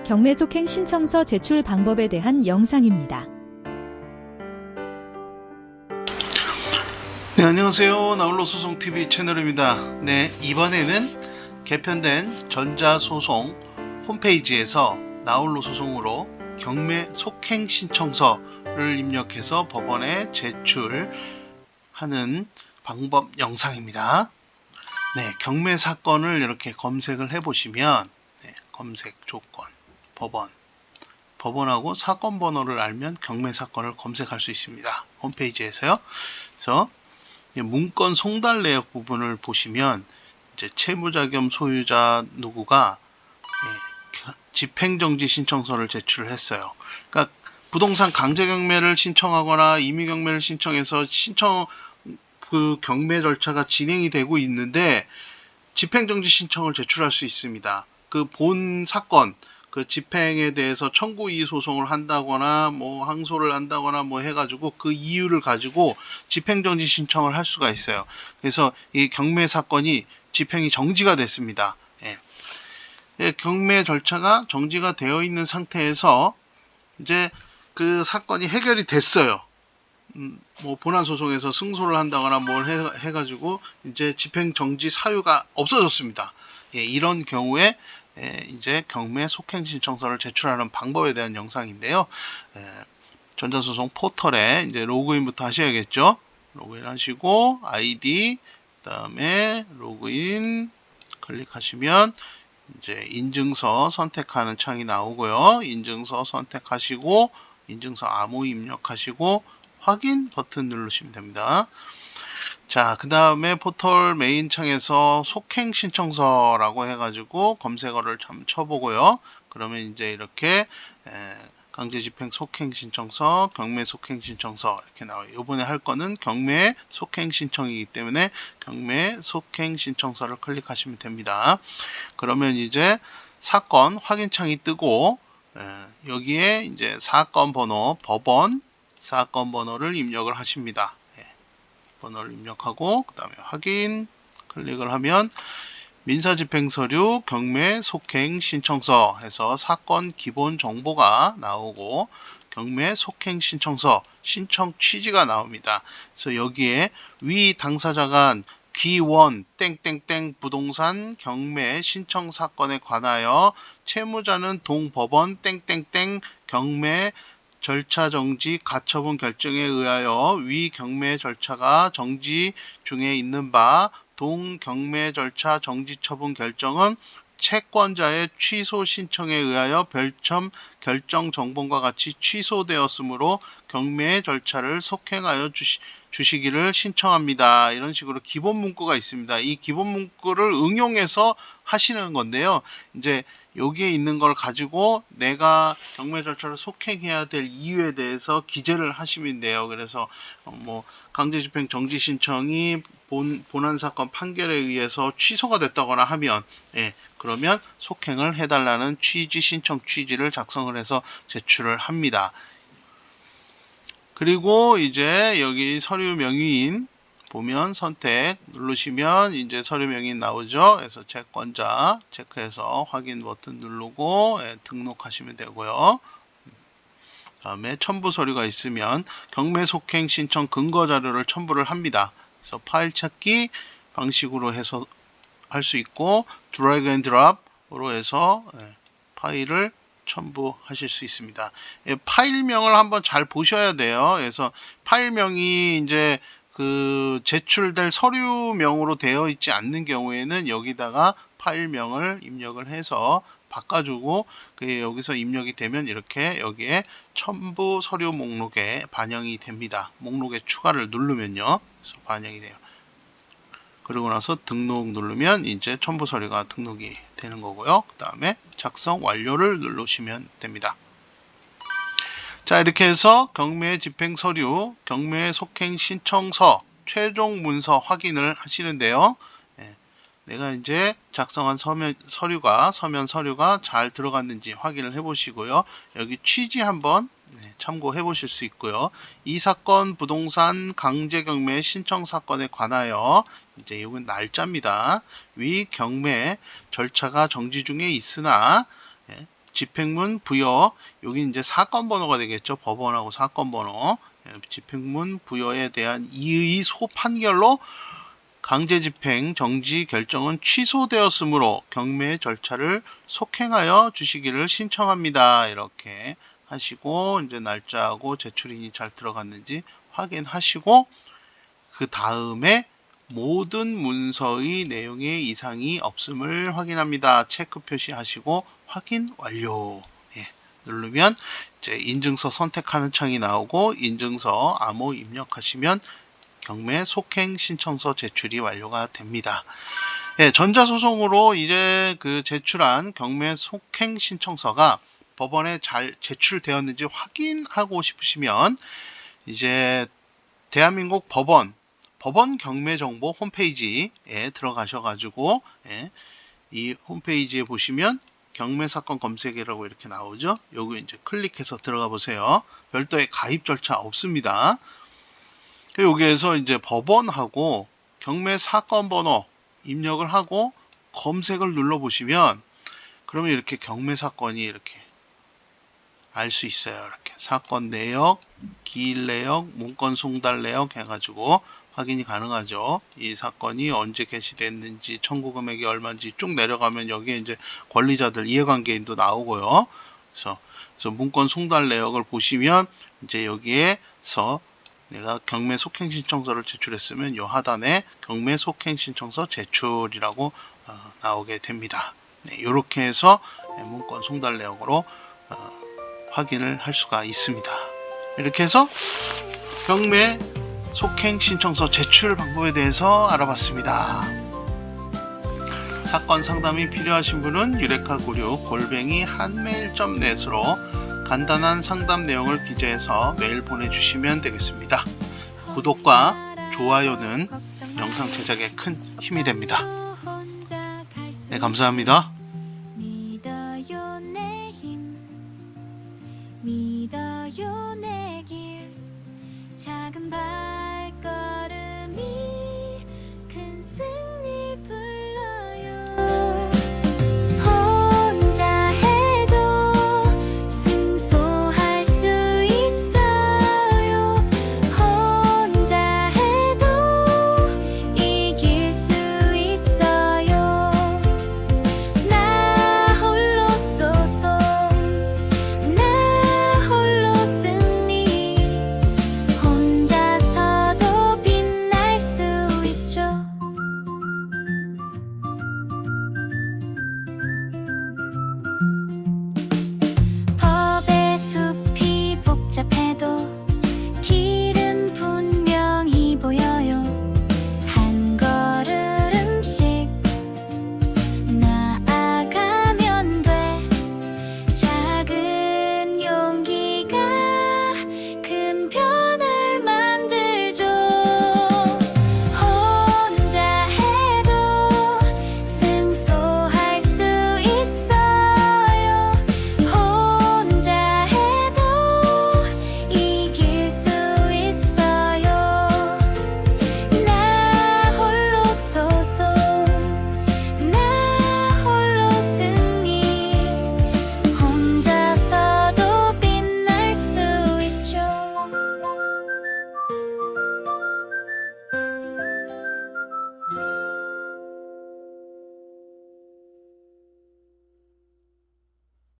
경매 속행 신청서 제출 방법에 대한 영상입니다. 네, 안녕하세요. 나홀로소송TV 채널입니다. 네, 이번에는 개편된 전자소송 홈페이지에서 나홀로소송으로 경매 속행 신청서를 입력해서 법원에 제출하는 방법 영상입니다. 네, 경매 사건을 이렇게 검색을 해보시면 검색 조건, 법원하고 사건 번호를 알면 경매 사건을 검색할 수 있습니다. 홈페이지에서요. 그래서 문건 송달 내역 부분을 보시면 이제 채무자 겸 소유자 누구가 집행정지 신청서를 제출을 했어요. 그러니까 부동산 강제 경매를 신청하거나 임의 경매를 신청해서 그 경매 절차가 진행이 되고 있는데 집행정지 신청을 제출할 수 있습니다. 그 본 사건, 그 집행에 대해서 청구 이의 소송을 한다거나 뭐 항소를 한다거나 뭐 해가지고 그 이유를 가지고 집행정지 신청을 할 수가 있어요. 그래서 이 경매 사건이 집행이 정지가 됐습니다. 경매 절차가 정지가 되어 있는 상태에서 이제 그 사건이 해결이 됐어요. 뭐 본안 소송에서 승소를 한다거나 뭘 해가지고 이제 집행정지 사유가 없어졌습니다. 이런 경우에 이제 경매 속행 신청서를 제출하는 방법에 대한 영상인데요. 전자소송 포털에 이제 로그인부터 하셔야겠죠. 로그인 하시고 아이디 그다음에 로그인 클릭하시면 이제 인증서 선택하는 창이 나오고요. 인증서 선택하시고 인증서 암호 입력하시고 확인 버튼 누르시면 됩니다. 자, 그 다음에 포털 메인 창에서 속행 신청서라고 해가지고 검색어를 좀 쳐보고요. 그러면 이제 이렇게 강제 집행 속행 신청서, 경매 속행 신청서 이렇게 나와요. 이번에 할 거는 경매 속행 신청이기 때문에 경매 속행 신청서를 클릭하시면 됩니다. 그러면 이제 사건 확인 창이 뜨고 여기에 이제 사건 번호, 법원 사건 번호를 입력을 하십니다. 번호를 입력하고 그 다음에 확인 클릭을 하면 민사집행서류 경매 속행 신청서 해서 사건 기본 정보가 나오고 경매 속행 신청서 신청 취지가 나옵니다. 그래서 여기에 위 당사자가 기원 땡땡땡 부동산 경매 신청 사건에 관하여 채무자는 동법원 땡땡땡 경매 절차 정지 가처분 결정에 의하여 위 경매 절차가 정지 중에 있는 바 동 경매 절차 정지 처분 결정은 채권자의 취소 신청에 의하여 별첨 결정 정본과 같이 취소되었으므로 경매 절차를 속행하여 주시기를 신청합니다. 이런 식으로 기본 문구가 있습니다. 이 기본 문구를 응용해서 하시는 건데요. 이제 여기에 있는 걸 가지고 내가 경매 절차를 속행해야 될 이유에 대해서 기재를 하시면 돼요. 그래서 뭐 강제집행 정지 신청이 본안 사건 판결에 의해서 취소가 됐다거나 하면 그러면 속행을 해달라는 취지 신청 취지를 작성을 해서 제출을 합니다. 그리고 이제 여기 서류 명의인 보면 선택 누르시면 이제 서류 명의인 나오죠. 그래서 채권자 체크해서 확인 버튼 누르고 등록하시면 되고요. 다음에 첨부 서류가 있으면 경매 속행 신청 근거 자료를 첨부를 합니다. 그래서 파일 찾기 방식으로 해서 할 수 있고 드래그 앤 드롭으로 해서 파일을 첨부하실 수 있습니다. 파일명을 한번 잘 보셔야 돼요. 그래서 파일명이 이제 그 제출될 서류명으로 되어 있지 않는 경우에는 여기다가 파일명을 입력을 해서 바꿔주고 여기서 입력이 되면 이렇게 여기에 첨부 서류 목록에 반영이 됩니다. 목록에 추가를 누르면요. 그래서 반영이 돼요. 그리고 나서 등록 누르면 이제 첨부 서류가 등록이 되는 거고요. 그 다음에 작성 완료를 누르시면 됩니다. 자, 이렇게 해서 경매 집행 서류, 경매 속행 신청서, 최종 문서 확인을 하시는데요. 내가 이제 작성한 서면 서류가 잘 들어갔는지 확인을 해 보시고요. 여기 취지 한번 참고해 보실 수 있고요. 이 사건 부동산 강제 경매 신청 사건에 관하여 이제 이건 날짜입니다. 위 경매 절차가 정지 중에 있으나 집행문 부여, 여기 이제 사건 번호가 되겠죠. 법원하고 사건 번호. 집행문 부여에 대한 이의 소 판결로 강제 집행 정지 결정은 취소되었으므로 경매 절차를 속행하여 주시기를 신청합니다. 이렇게 하시고 이제 날짜하고 제출인이 잘 들어갔는지 확인하시고 그 다음에 모든 문서의 내용에 이상이 없음을 확인합니다. 체크 표시하시고 확인 완료. 누르면 이제 인증서 선택하는 창이 나오고 인증서 암호 입력하시면 경매 속행 신청서 제출이 완료가 됩니다. 전자소송으로 이제 그 제출한 경매 속행 신청서가 법원에 잘 제출되었는지 확인하고 싶으시면 이제 대한민국 법원 경매 정보 홈페이지에 들어가셔가지고 이 홈페이지에 보시면 경매 사건 검색이라고 이렇게 나오죠. 여기 이제 클릭해서 들어가 보세요. 별도의 가입 절차 없습니다. 여기에서 이제 법원하고 경매 사건 번호 입력을 하고 검색을 눌러 보시면 그러면 이렇게 경매 사건이 이렇게 알 수 있어요. 이렇게 사건 내역, 기일 내역, 문건 송달 내역 해가지고 확인이 가능하죠. 이 사건이 언제 개시됐는지, 청구 금액이 얼마인지 쭉 내려가면 여기에 이제 권리자들, 이해관계인도 나오고요. 그래서 문건 송달 내역을 보시면 이제 여기에서 내가 경매 속행 신청서를 제출했으면 요 하단에 경매 속행 신청서 제출이라고 나오게 됩니다. 이렇게 해서 문건 송달 내역으로 확인을 할 수가 있습니다. 이렇게 해서 경매 속행 신청서 제출 방법에 대해서 알아봤습니다. 사건 상담이 필요하신 분은 유레카96@한메일.net으로 간단한 상담 내용을 기재해서 메일 보내주시면 되겠습니다. 구독과 좋아요는 영상 제작에 큰 힘이 됩니다. 네, 감사합니다.